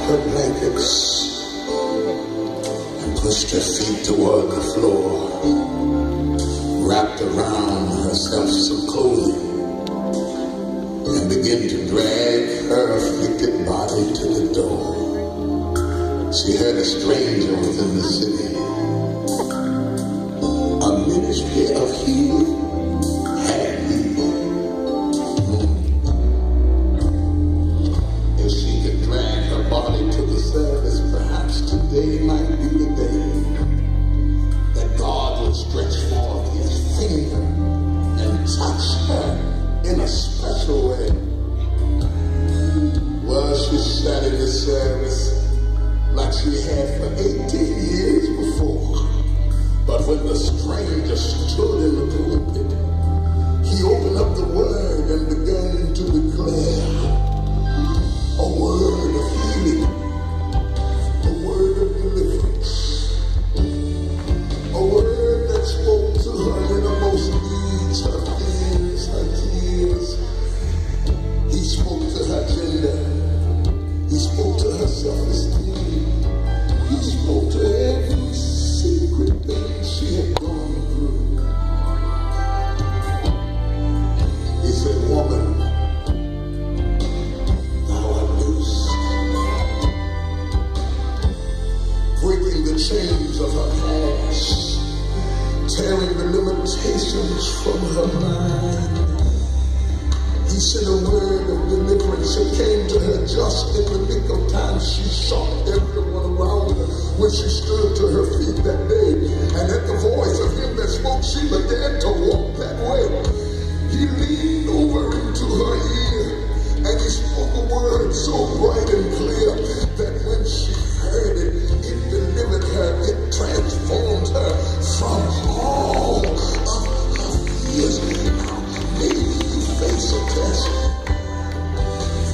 her blankets and pushed her feet toward the floor, wrapped around herself some clothing, and began to drag her afflicted body to the door. She heard a stranger within the city. A ministry of healing had healed. If she could drag her body to the service, perhaps today might be the day that God would stretch forth his finger and touch her in a special way. Well, she sat in the service like she had for 18 years before. But when the stranger stood in the pulpit, he opened up the word and began to declare a word of healing, a word of deliverance, a word that spoke to her innermost needs, her fears, her tears. He spoke to her gender. He spoke to her self-esteem. He spoke to every secret thing she had gone through. He said, "Woman, thou art loosed." Breaking the chains of her past, tearing the limitations from her mind. He sent a word of deliverance. It came to her just in the nick of time. She shocked everyone around her when she stood to her feet that day. And at the voice of him that spoke, she began to walk that way. He leaned over into her ear and he spoke a word so bright and clear that when she heard it, it delivered her. It transformed her from all of her fears. Now, maybe you face a test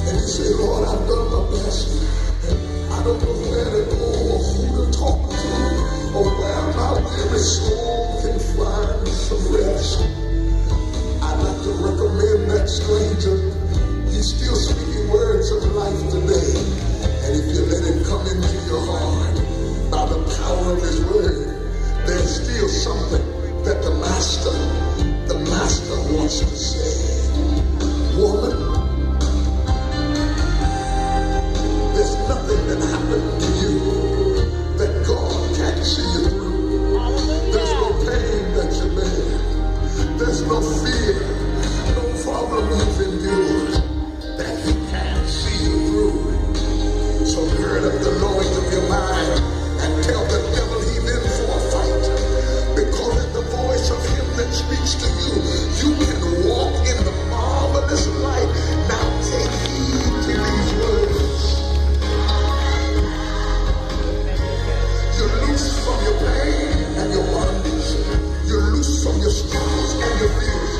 and you say, "Lord, I've done my best. I don't know where to go or who to talk to or where my weary soul can find some rest." I'd like to recommend that stranger. He's still speaking words of life today. And if you let him come into your heart by the power of his word, there's still something that the master wants to say. Woman, there's nothing that happened to you that God can't see you through. There's no pain that you bear. There's no fear, no problem you've endured that he can't see you through. So gird up the loins of your mind and tell the devil he's in for a fight. Because in the voice of him that speaks to you, you can walk in the marvelous light. Now take heed to these words. You're loose from your pain and your bondage. You're loose from your struggles and your fears.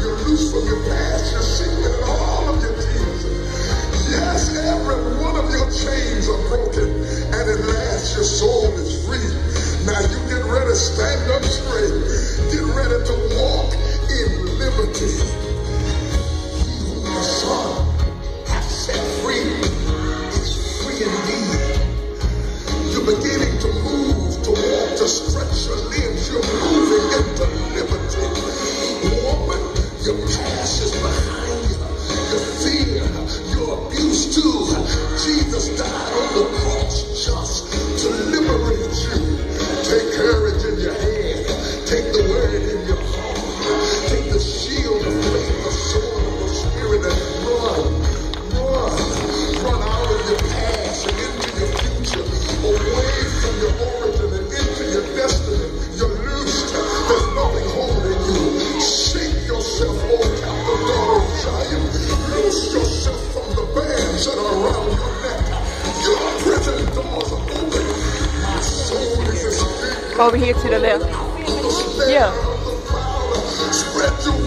You're loose from your past, your secret, and all of your tears. Yes, every one of your chains are broken, and at last your soul is free. Now you get ready to stand up straight. Get ready to walk in liberty. He whom the Son hath set free is free indeed. You're beginning to move, to walk, to stretch your limbs. You're moving into liberty. Woman, your past is behind you. Your fear, your abuse too. Jesus died on the cross just to liberate you. Take courage in your head. Take the word in your heart. Take the shield of faith, the sword of the Spirit, and run. Run out of your past and into your future. Away from your origin and into your destiny. You're loosed. There's nothing holding you. Shake yourself, O captive daughter of Zion. Loose yourself from the bands that are around your neck. Your prison doors are open. My soul is asleep. Over here to the left. Yeah. Spread your